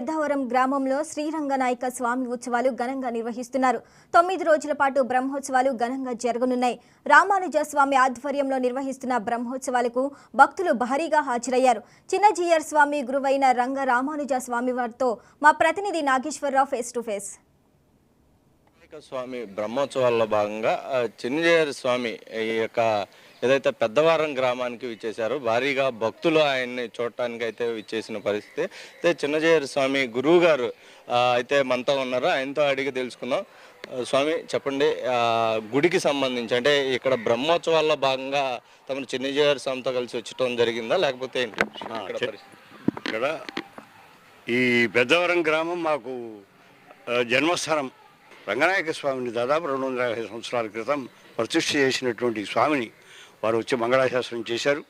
పెద్దవరం గ్రామంలో శ్రీరంగనాయక స్వామి ఉత్సవాలు ఘనంగా నిర్వహిస్తున్నారు. 9 రోజుల పాటు బ్రహ్మోత్సవాలు ఘనంగా జరగనున్నాయి. రామానుజ స్వామి ఆధ్వర్యంలో నిర్వహిస్తున్న బ్రహ్మోత్సవాలకు భక్తులు భారీగా హాజరయ్యారు. చిన్నజీయర్ స్వామి గురువైన రంగ రామానుజ స్వామి వారితో మా ప్రతినిధి నాగేశ్వరరావు ఫేస్ టు ఫేస్. స్వామి బ్రహ్మోత్సవాల్లో భాగంగా చిన్నజీయర్ స్వామి ఈ యొక్క ఏదైతే పెద్దవారం గ్రామానికి విచ్చేశారో భారీగా భక్తులు ఆయన్ని చూడటానికి అయితే విచ్చేసిన పరిస్థితి. అయితే చిన్నజీయర్ స్వామి గురువు గారు అయితే మనతో ఉన్నారు. ఆయనతో అడిగి తెలుసుకుందాం. స్వామి చెప్పండి, గుడికి సంబంధించి అంటే ఇక్కడ బ్రహ్మోత్సవాల్లో భాగంగా తమ చిన్నజీయర్ స్వామితో కలిసి వచ్చటం జరిగిందా లేకపోతే ఏంటి ఇక్కడ ఈ పెద్దవరం గ్రామం మాకు జన్మస్థానం. రంగనాయక స్వామిని దాదాపు 250 సంవత్సరాల క్రితం ప్రతిష్ఠ చేసినటువంటి స్వామిని వారు వచ్చి మంగళాశాసనం చేశారు.